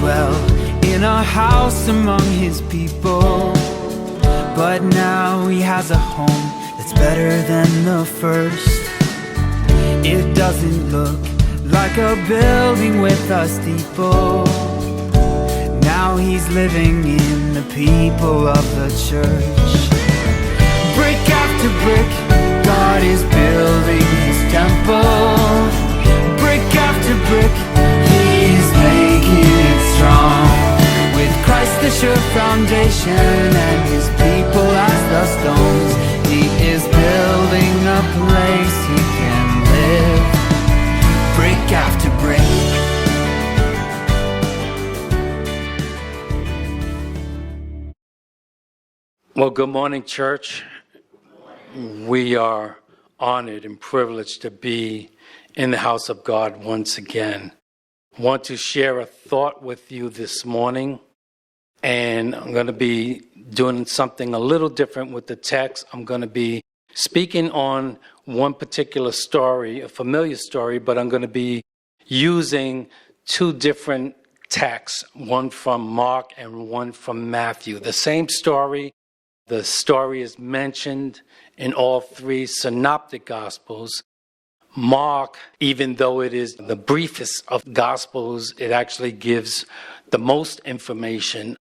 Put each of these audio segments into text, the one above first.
dwell in a house among his people. But now he has a home that's better than the first. It doesn't look like a building with a steeple. Now he's living in the people of the church. Brick after brick, God is building his temple. Brick after brick, he's making it strong. With Christ the sure foundation and his people as the stones, he is building a place he can live. Brick after brick. Well, good morning, church. We are honored and privileged to be in the house of God once again. I want to share a thought with you this morning, and I'm going to be doing something a little different with the text. I'm going to be speaking on one particular story, a familiar story, but I'm going to be using two different texts, one from Mark and one from Matthew. The same story. The story is mentioned in all three synoptic gospels. Mark, even though it is the briefest of gospels, it actually gives the most information.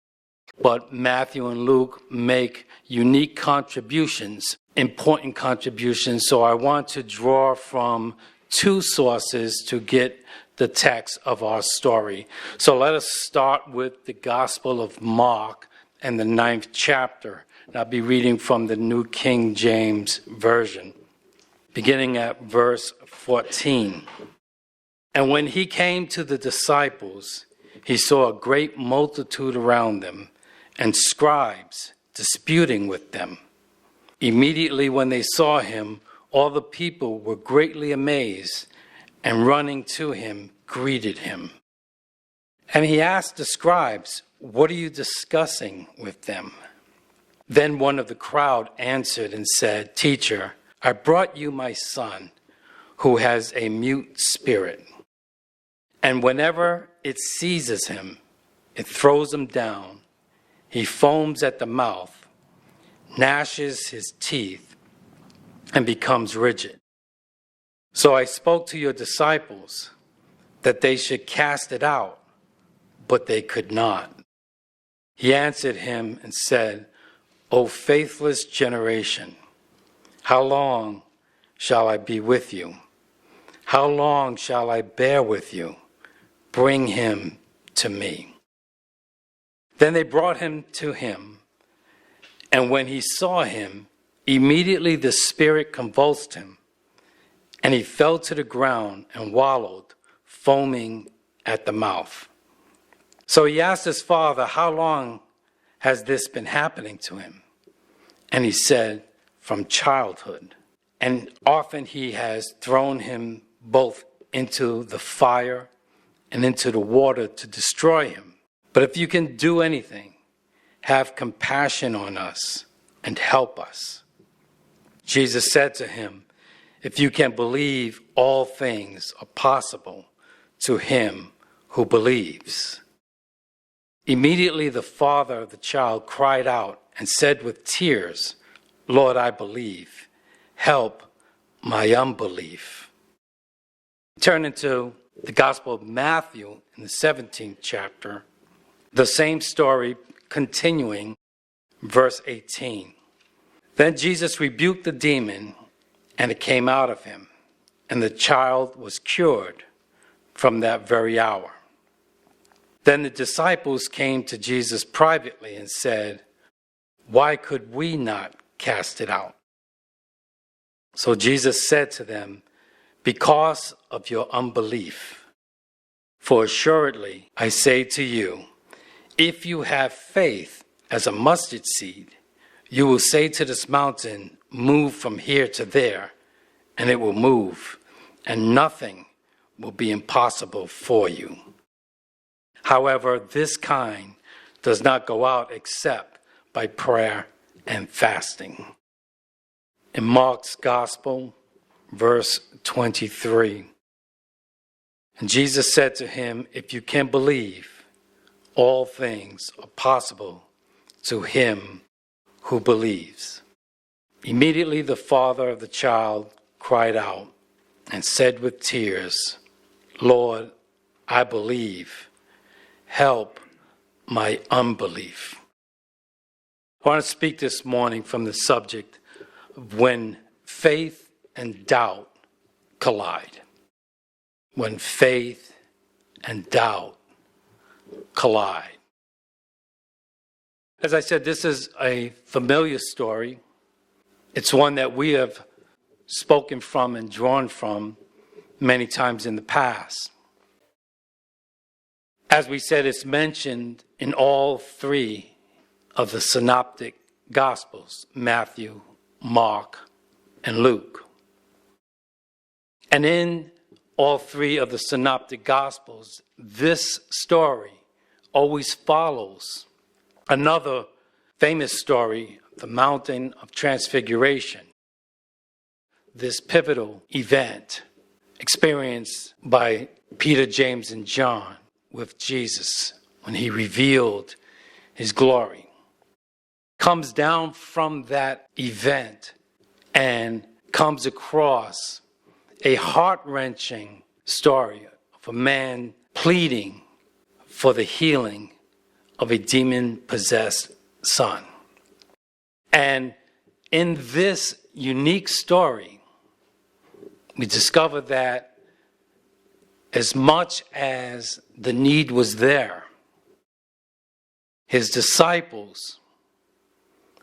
But Matthew and Luke make unique contributions, important contributions. So I want to draw from two sources to get the text of our story. So let us start with the Gospel of Mark and the 9th chapter. And I'll be reading from the New King James Version, beginning at verse 14. And when he came to the disciples, he saw a great multitude around them, and scribes disputing with them. Immediately when they saw him, all the people were greatly amazed, and running to him, greeted him. And he asked the scribes, "What are you discussing with them?" Then one of the crowd answered and said, "Teacher, I brought you my son, who has a mute spirit. And whenever it seizes him, it throws him down. He foams at the mouth, gnashes his teeth, and becomes rigid. So I spoke to your disciples that they should cast it out, but they could not." He answered him and said, "O faithless generation, how long shall I be with you? How long shall I bear with you? Bring him to me." Then they brought him to him, and when he saw him, immediately the spirit convulsed him, and he fell to the ground and wallowed, foaming at the mouth. So he asked his father, "How long has this been happening to him?" And he said, "From childhood. And often he has thrown him both into the fire and into the water to destroy him. But if you can do anything, have compassion on us and help us." Jesus said to him, "If you can believe, all things are possible to him who believes." Immediately the father of the child cried out and said with tears, "Lord, I believe. Help my unbelief." Turn into the Gospel of Matthew in the 17th chapter. The same story continuing, verse 18. Then Jesus rebuked the demon, and it came out of him, and the child was cured from that very hour. Then the disciples came to Jesus privately and said, "Why could we not cast it out?" So Jesus said to them, "Because of your unbelief. For assuredly, I say to you, if you have faith as a mustard seed, you will say to this mountain, 'Move from here to there,' and it will move, and nothing will be impossible for you. However, this kind does not go out except by prayer and fasting." In Mark's Gospel, verse 23, and Jesus said to him, "If you can believe, all things are possible to him who believes. Immediately the father of the child cried out and said with tears, Lord, I believe. Help my unbelief. I want to speak this morning from the subject of when faith and doubt collide. When faith and doubt collide. As I said, this is a familiar story. It's one that we have spoken from and drawn from many times in the past. As we said, it's mentioned in all three of the synoptic Gospels, Matthew, Mark, and Luke. And in all three of the synoptic Gospels, this story always follows another famous story, the Mountain of Transfiguration. This pivotal event experienced by Peter, James, and John with Jesus when he revealed his glory. Comes down from that event and comes across a heart-wrenching story of a man pleading for the healing of a demon-possessed son. And in this unique story, we discover that as much as the need was there, his disciples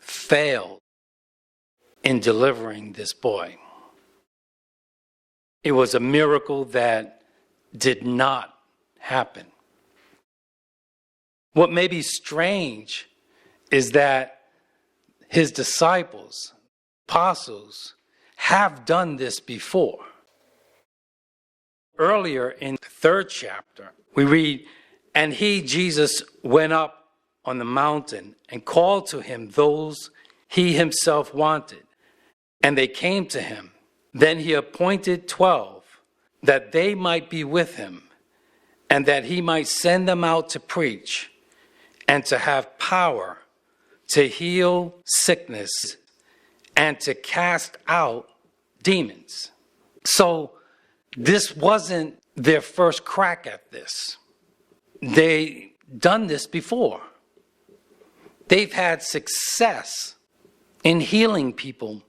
failed in delivering this boy. It was a miracle that did not happen. What may be strange is that his disciples, apostles, have done this before. Earlier in the 3rd chapter, we read, and he, Jesus, went up on the mountain and called to him those he himself wanted, and they came to him. Then he appointed 12, that they might be with him, and that he might send them out to preach, and to have power to heal sickness, and to cast out demons. So this wasn't their first crack at this. They've done this before. They've had success in healing people,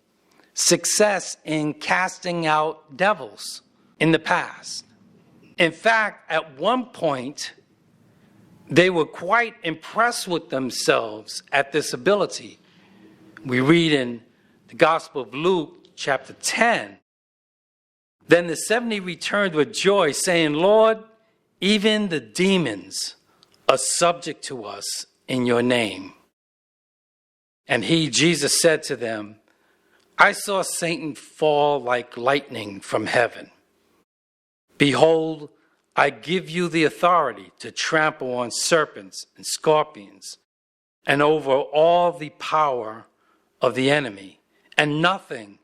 success in casting out devils in the past. In fact, at one point, they were quite impressed with themselves at this ability. We read in the Gospel of Luke, chapter 10, then the 70 returned with joy, saying, Lord, even the demons are subject to us in your name. And he, Jesus, said to them, I saw Satan fall like lightning from heaven. Behold, I give you the authority to trample on serpents and scorpions and over all the power of the enemy, and nothing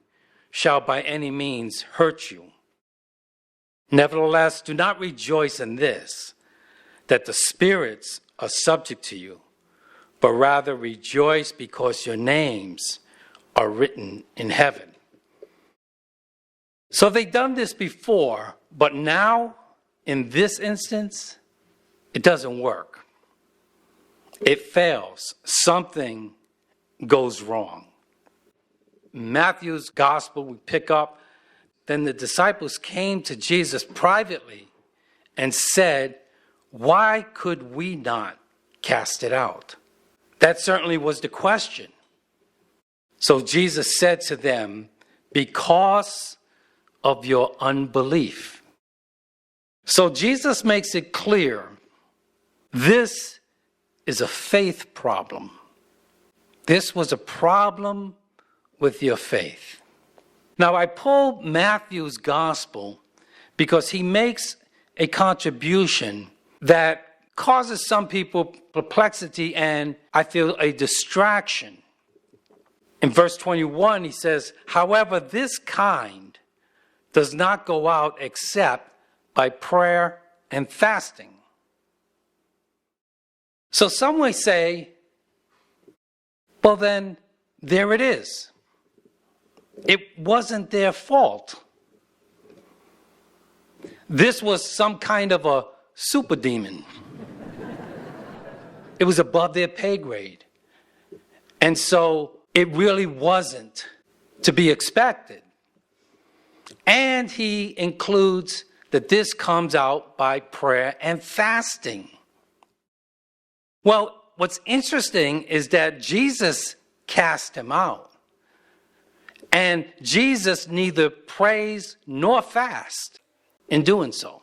shall by any means hurt you. Nevertheless, do not rejoice in this, that the spirits are subject to you, but rather rejoice because your names are written in heaven. So they've done this before, but now, in this instance, it doesn't work. It fails. Something goes wrong. Matthew's gospel, we pick up, then the disciples came to Jesus privately and said, why could we not cast it out? That certainly was the question. So Jesus said to them, because of your unbelief. So Jesus makes it clear, this is a faith problem. This was a problem with your faith. Now, I pulled Matthew's gospel because he makes a contribution that causes some people perplexity and, I feel, a distraction. In verse 21, he says, however, this kind does not go out except by prayer and fasting. So some may say, well then, there it is. It wasn't their fault. This was some kind of a super demon. It was above their pay grade. And so it really wasn't to be expected. And he includes that this comes out by prayer and fasting. Well, what's interesting is that Jesus cast him out. And Jesus neither prays nor fasts in doing so.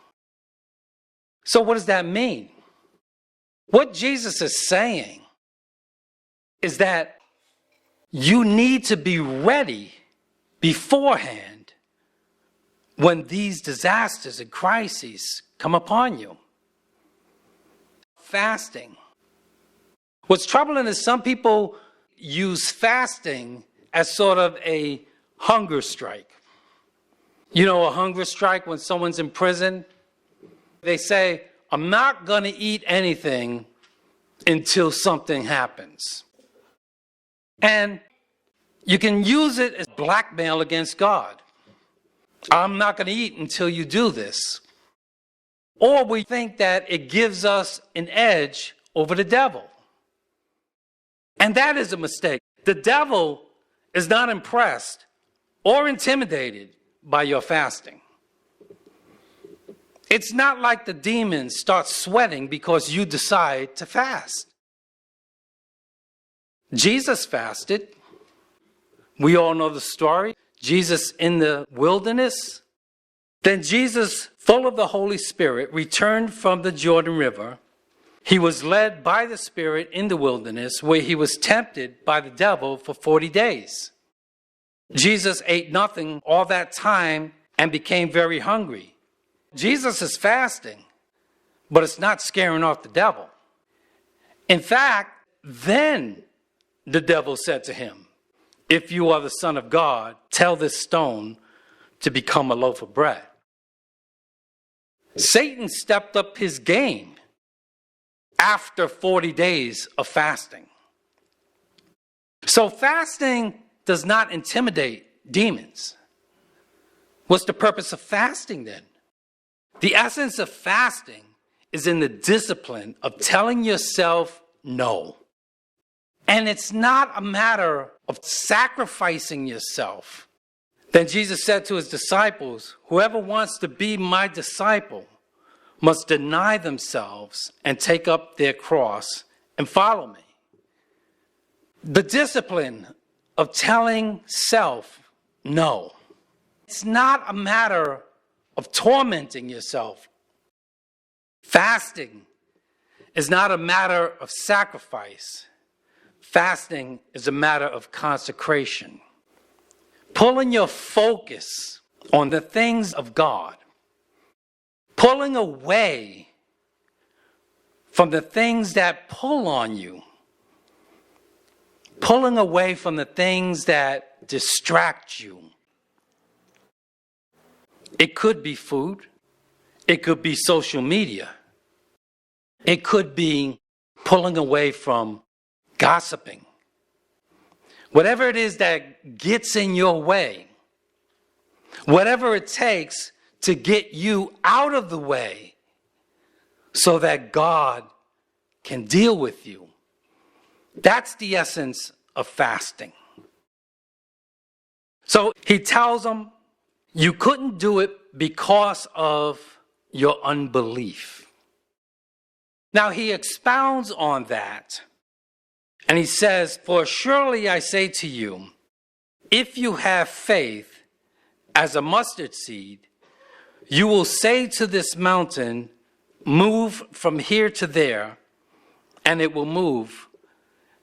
So what does that mean? What Jesus is saying is that you need to be ready beforehand when these disasters and crises come upon you. Fasting. What's troubling is some people use fasting as sort of a hunger strike. You know, a hunger strike when someone's in prison? They say, I'm not going to eat anything until something happens. And you can use it as blackmail against God. I'm not going to eat until you do this. Or we think that it gives us an edge over the devil. And that is a mistake. The devil is not impressed or intimidated by your fasting. It's not like the demons start sweating because you decide to fast. Jesus fasted. We all know the story. Jesus in the wilderness. Then Jesus, full of the Holy Spirit, returned from the Jordan River. He was led by the Spirit in the wilderness, where he was tempted by the devil for 40 days. Jesus ate nothing all that time and became very hungry. Jesus is fasting, but it's not scaring off the devil. In fact, then the devil said to him, if you are the Son of God, tell this stone to become a loaf of bread. Satan stepped up his game after 40 days of fasting. So fasting does not intimidate demons. What's the purpose of fasting then? The essence of fasting is in the discipline of telling yourself no. And it's not a matter of sacrificing yourself. Then Jesus said to his disciples, whoever wants to be my disciple must deny themselves and take up their cross and follow me. The discipline of telling self no. It's not a matter of tormenting yourself. Fasting is not a matter of sacrifice. Fasting is a matter of consecration. Pulling your focus on the things of God. Pulling away from the things that pull on you. Pulling away from the things that distract you. It could be food. It could be social media. It could be pulling away from gossiping. Whatever it is that gets in your way, whatever it takes to get you out of the way so that God can deal with you. That's the essence of fasting. So he tells them, you couldn't do it because of your unbelief. Now he expounds on that. And he says, for surely I say to you, if you have faith as a mustard seed, you will say to this mountain, move from here to there, and it will move,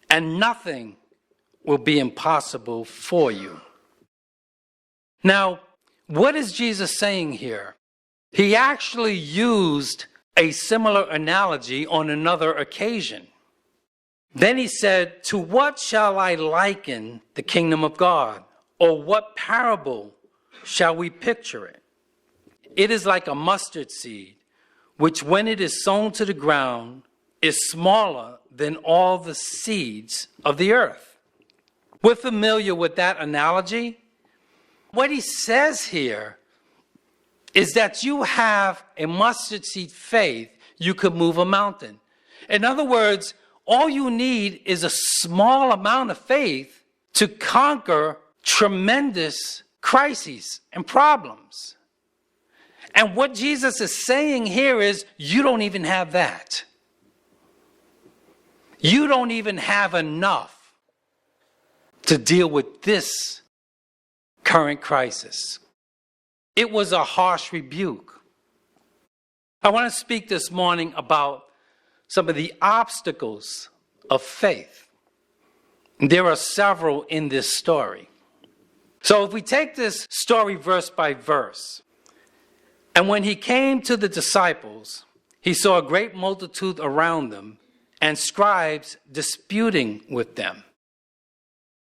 and nothing will be impossible for you. Now, what is Jesus saying here? He actually used a similar analogy on another occasion. Then he said, to what shall I liken the kingdom of God? Or what parable shall we picture it? It is like a mustard seed, which when it is sown to the ground, is smaller than all the seeds of the earth. We're familiar with that analogy. What he says here is that you have a mustard seed faith, you could move a mountain. In other words, all you need is a small amount of faith to conquer tremendous crises and problems. And what Jesus is saying here is, you don't even have that. You don't even have enough to deal with this current crisis. It was a harsh rebuke. I want to speak this morning about some of the obstacles of faith. There are several in this story. So if we take this story verse by verse, and when he came to the disciples, he saw a great multitude around them and scribes disputing with them.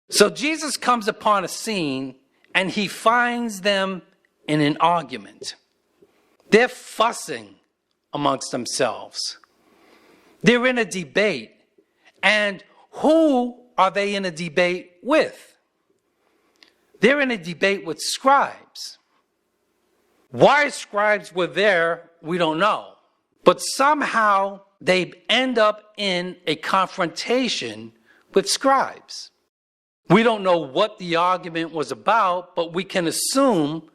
So Jesus comes upon a scene and he finds them in an argument. They're fussing amongst themselves. They're in a debate. And who are they in a debate with? They're in a debate with scribes. Why scribes were there, we don't know. But somehow they end up in a confrontation with scribes. We don't know what the argument was about, but we can assume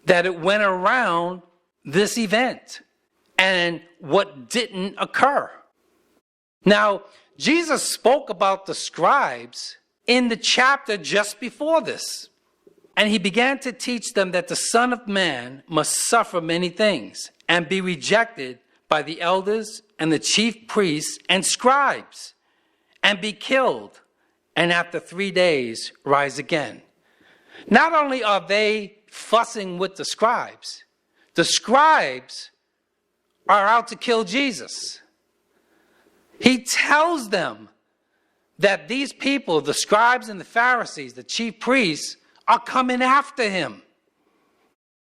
that it went around this event and what didn't occur. Now, Jesus spoke about the scribes in the chapter just before this. And he began to teach them that the Son of Man must suffer many things and be rejected by the elders and the chief priests and scribes and be killed, and after 3 days rise again. Not only are they fussing with the scribes are out to kill Jesus. He tells them that these people, the scribes and the Pharisees, the chief priests, are coming after him.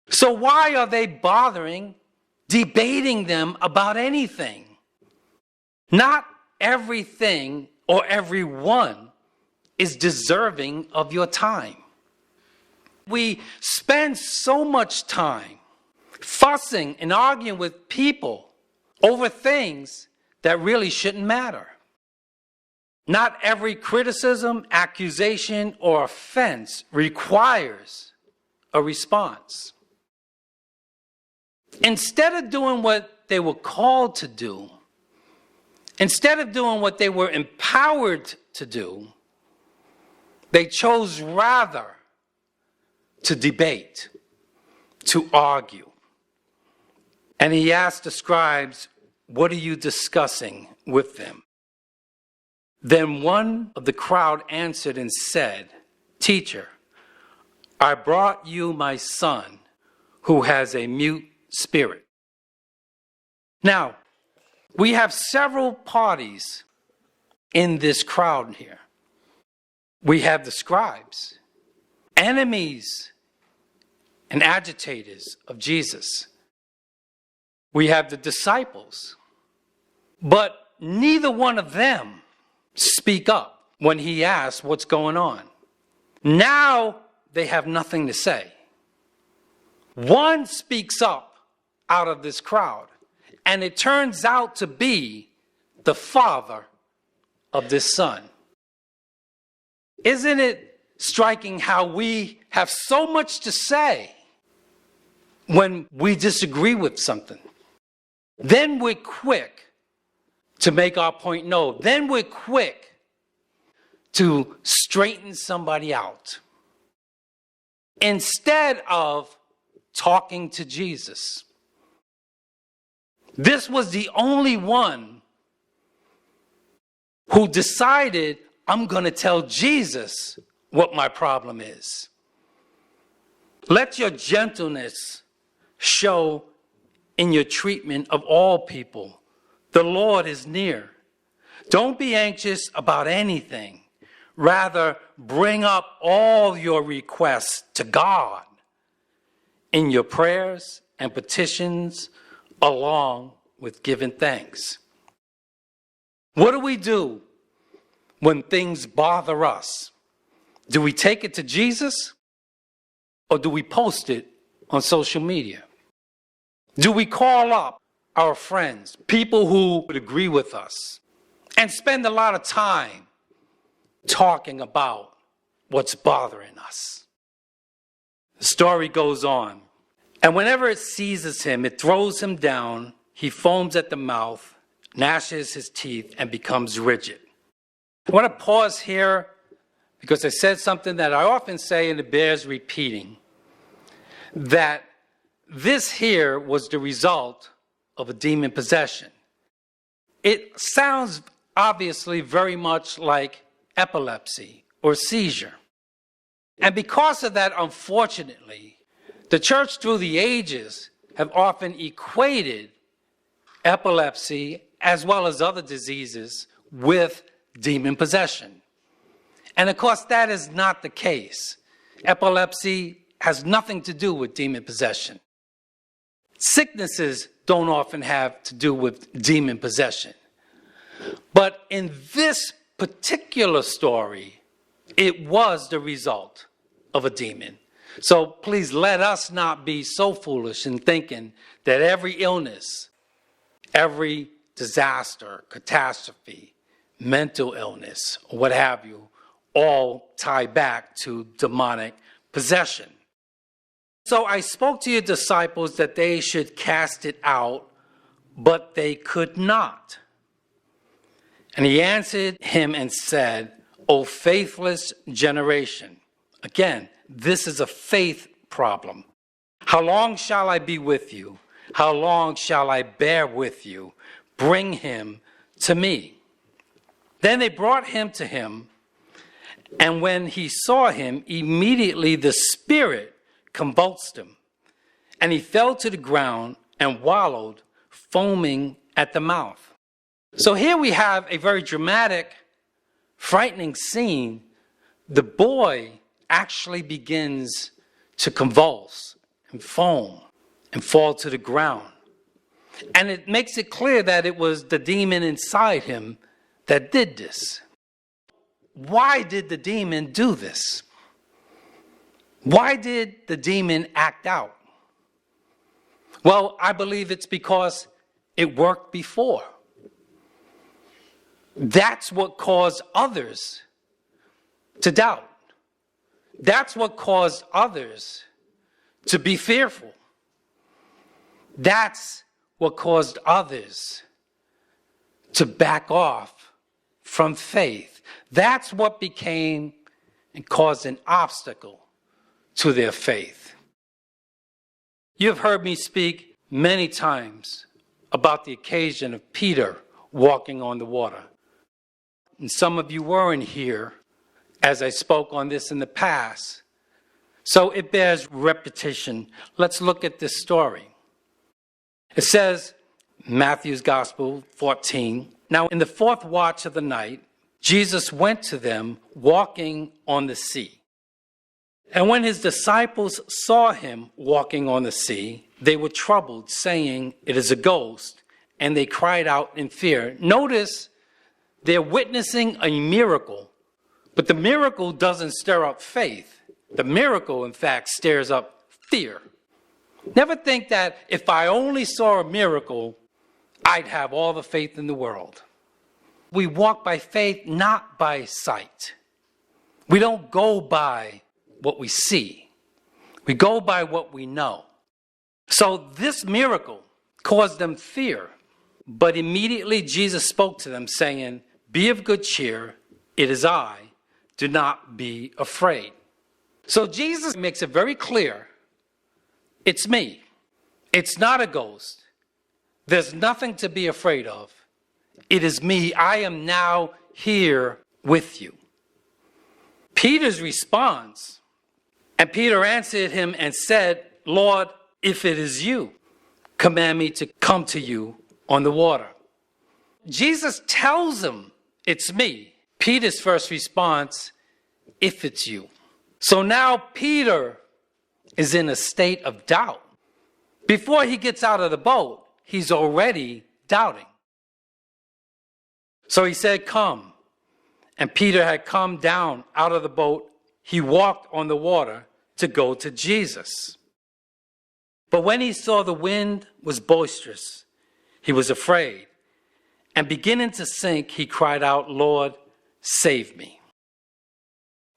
So why are they bothering debating them about anything? Not everything or everyone is deserving of your time. We spend so much time fussing and arguing with people over things that really shouldn't matter. Not every criticism, accusation, or offense requires a response. Instead of doing what they were called to do, instead of doing what they were empowered to do, they chose rather to debate, to argue. And he asked the scribes, "What are you discussing with them?" Then one of the crowd answered and said, "Teacher, I brought you my son who has a mute spirit." Now, we have several parties in this crowd here. We have the scribes, enemies and agitators of Jesus. We have the disciples, but neither one of them speak up when he asks what's going on. Now they have nothing to say. One speaks up out of this crowd, and it turns out to be the father of this son. Isn't it striking how we have so much to say when we disagree with something? Then we're quick to make our point known. Then we're quick to straighten somebody out instead of talking to Jesus. This was the only one who decided, I'm going to tell Jesus what my problem is. Let your gentleness show in your treatment of all people. The Lord is near. Don't be anxious about anything. Rather, bring up all your requests to God in your prayers and petitions, along with giving thanks. What do we do when things bother us? Do we take it to Jesus, or do we post it on social media? Do we call up our friends, people who would agree with us, and spend a lot of time talking about what's bothering us? The story goes on. And whenever it seizes him, it throws him down. He foams at the mouth, gnashes his teeth, and becomes rigid. I want to pause here because I said something that I often say, and it bears repeating, that this here was the result of a demon possession. It sounds obviously very much like epilepsy or seizure. And because of that, unfortunately, the church through the ages have often equated epilepsy as well as other diseases with demon possession. And of course, that is not the case. Epilepsy has nothing to do with demon possession. Sicknesses don't often have to do with demon possession. But in this particular story, it was the result of a demon. So please let us not be so foolish in thinking that every illness, every disaster, catastrophe, mental illness, or what have you, all tie back to demonic possession. So I spoke to your disciples that they should cast it out, but they could not. And he answered him and said, O faithless generation. Again, this is a faith problem. How long shall I be with you? How long shall I bear with you? Bring him to me. Then they brought him to him, and when he saw him, immediately the spirit convulsed him, and he fell to the ground and wallowed, foaming at the mouth. So here we have a very dramatic, frightening scene. The boy actually begins to convulse and foam and fall to the ground. And it makes it clear that it was the demon inside him that did this. Why did the demon do this? Why did the demon act out? Well, I believe it's because it worked before. That's what caused others to doubt. That's what caused others to be fearful. That's what caused others to back off from faith. That's what became and caused an obstacle to their faith. You've heard me speak many times about the occasion of Peter walking on the water. And some of you weren't here as I spoke on this in the past. So it bears repetition. Let's look at this story. It says, Matthew's Gospel 14, now in the fourth watch of the night, Jesus went to them walking on the sea. And when his disciples saw him walking on the sea, they were troubled, saying, it is a ghost, and they cried out in fear. Notice they're witnessing a miracle, but the miracle doesn't stir up faith. The miracle, in fact, stirs up fear. Never think that if I only saw a miracle, I'd have all the faith in the world. We walk by faith, not by sight. We don't go by what we see. We go by what we know. So this miracle caused them fear. But immediately Jesus spoke to them, saying, be of good cheer, it is I, do not be afraid. So Jesus makes it very clear, it's me. It's not a ghost. There's nothing to be afraid of. It is me. I am now here with you. Peter's response, and Peter answered him and said, Lord, if it is you, command me to come to you on the water. Jesus tells him, it's me. Peter's first response, if it's you. So now Peter is in a state of doubt. Before he gets out of the boat, he's already doubting. So he said, come. And Peter had come down out of the boat. He walked on the water to go to Jesus. But when he saw the wind was boisterous, he was afraid. And beginning to sink, he cried out, Lord, save me.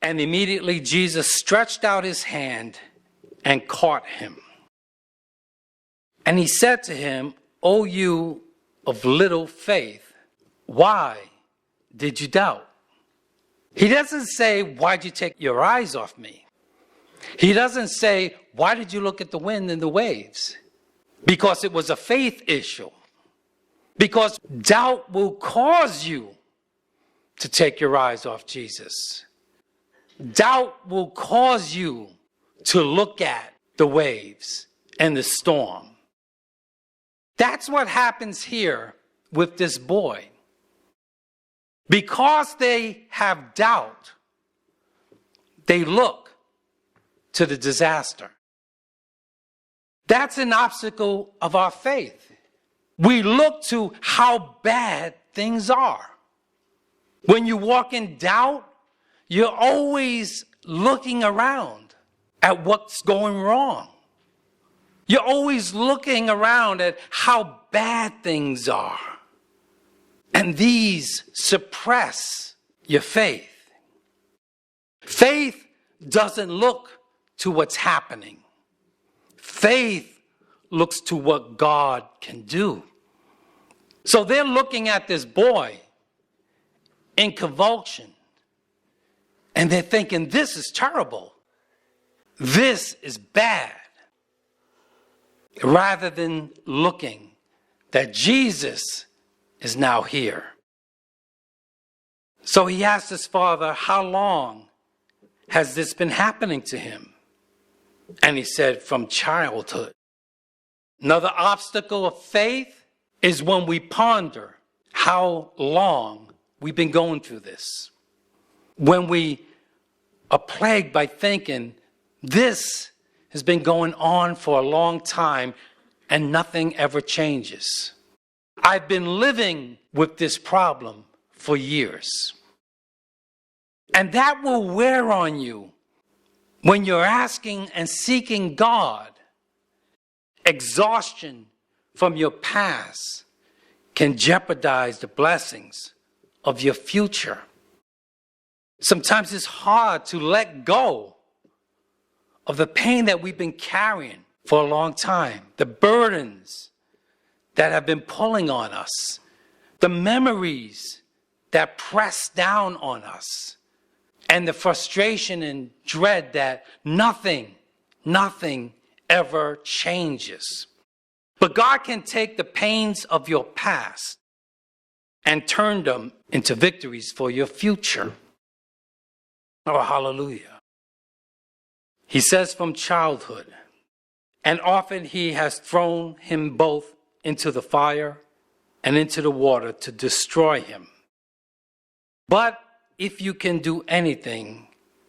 And immediately Jesus stretched out his hand and caught him. And he said to him, O you of little faith, why did you doubt? He doesn't say, why'd you take your eyes off me? He doesn't say, why did you look at the wind and the waves? Because it was a faith issue. Because doubt will cause you to take your eyes off Jesus. Doubt will cause you to look at the waves and the storm. That's what happens here with this boy. Because they have doubt, they look to the disaster. That's an obstacle of our faith. We look to how bad things are. When you walk in doubt, you're always looking around at what's going wrong. You're always looking around at how bad things are. And these suppress your faith. Faith doesn't look to what's happening. Faith looks to what God can do. So they're looking at this boy in convulsion. And they're thinking, this is terrible. This is bad. Rather than looking that Jesus is now here. So he asked his father, how long has this been happening to him? And he said, from childhood. Another obstacle of faith is when we ponder how long we've been going through this. When we are plagued by thinking, this has been going on for a long time and nothing ever changes. I've been living with this problem for years. And that will wear on you when you're asking and seeking God. Exhaustion from your past can jeopardize the blessings of your future. Sometimes it's hard to let go of the pain that we've been carrying for a long time, the burdens that have been pulling on us, the memories that press down on us, and the frustration and dread that nothing ever changes. But God can take the pains of your past and turn them into victories for your future. Oh, hallelujah. He says from childhood, and often he has thrown him both into the fire and into the water to destroy him. But if you can do anything,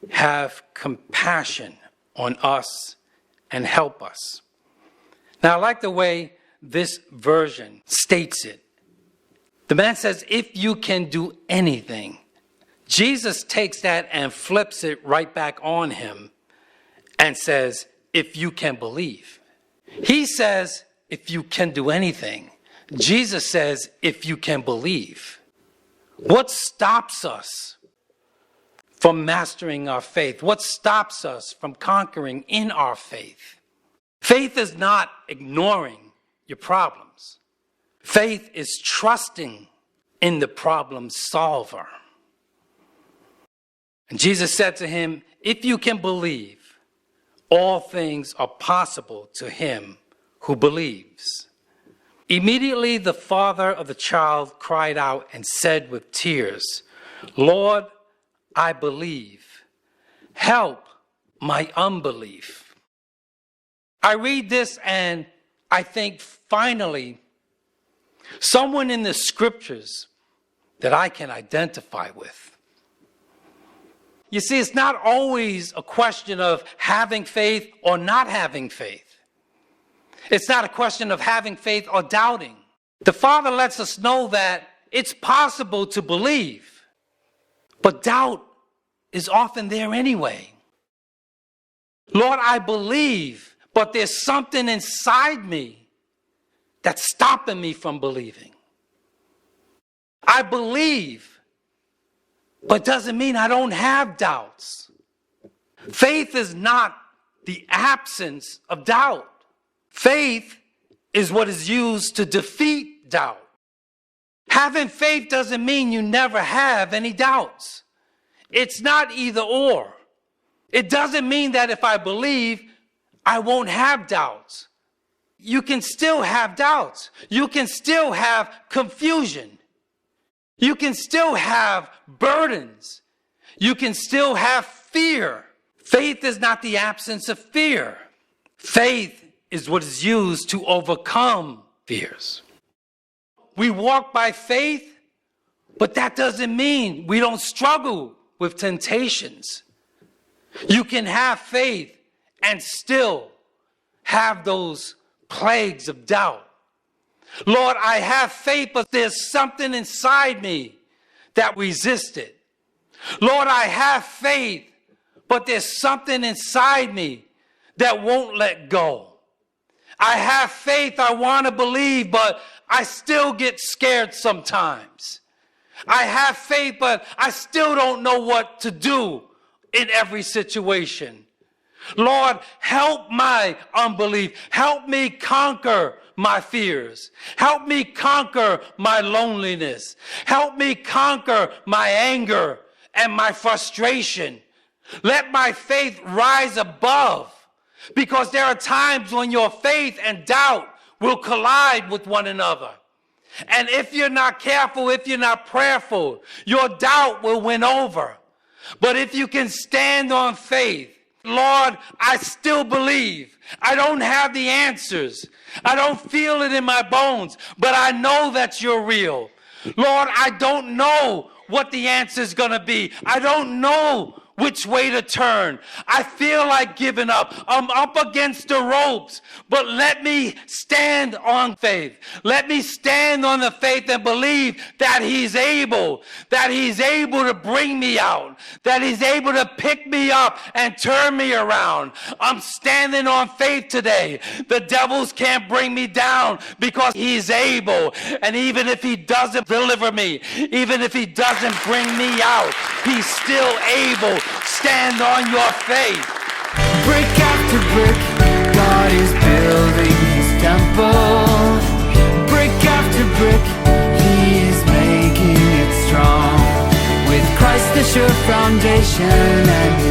have compassion on us and help us. Now, I like the way this version states it. The man says, if you can do anything. Jesus takes that and flips it right back on him and says, if you can believe. He says, if you can do anything. Jesus says, if you can believe. What stops us from mastering our faith? What stops us from conquering in our faith? Faith is not ignoring your problems. Faith is trusting in the problem solver. And Jesus said to him, if you can believe, all things are possible to him who believes. Immediately the father of the child cried out and said with tears, Lord, I believe. Help my unbelief. I read this and I think finally someone in the scriptures that I can identify with. You see, it's not always a question of having faith or not having faith. It's not a question of having faith or doubting. The Father lets us know that it's possible to believe, but doubt is often there anyway. Lord, I believe, but there's something inside me that's stopping me from believing. I believe, but doesn't mean I don't have doubts. Faith is not the absence of doubt. Faith is what is used to defeat doubt. Having faith doesn't mean you never have any doubts. It's not either or. It doesn't mean that if I believe, I won't have doubts. You can still have doubts. You can still have confusion. You can still have burdens. You can still have fear. Faith is not the absence of fear. Faith is what is used to overcome fears. We walk by faith, but that doesn't mean we don't struggle with temptations. You can have faith and still have those plagues of doubt. Lord, I have faith, but there's something inside me that resists it. Lord, I have faith, but there's something inside me that won't let go. I have faith, I want to believe, but I still get scared sometimes. I have faith, but I still don't know what to do in every situation. Lord, help my unbelief. Help me conquer my fears. Help me conquer my loneliness. Help me conquer my anger and my frustration. Let my faith rise above, because there are times when your faith and doubt will collide with one another. And if you're not careful, if you're not prayerful, your doubt will win over. But if you can stand on faith, Lord, I still believe. I don't have the answers. I don't feel it in my bones, but I know that you're real. Lord, I don't know what the answer is going to be. I don't know which way to turn. I feel like giving up. I'm up against the ropes, but let me stand on faith. Let me stand on the faith and believe that He's able to bring me out, that He's able to pick me up and turn me around. I'm standing on faith today. The devils can't bring me down because He's able. And even if He doesn't deliver me, even if He doesn't bring me out, He's still able. Stand on your faith. Brick after brick, God is building His temple. Brick after brick, He is making it strong. With Christ the sure foundation and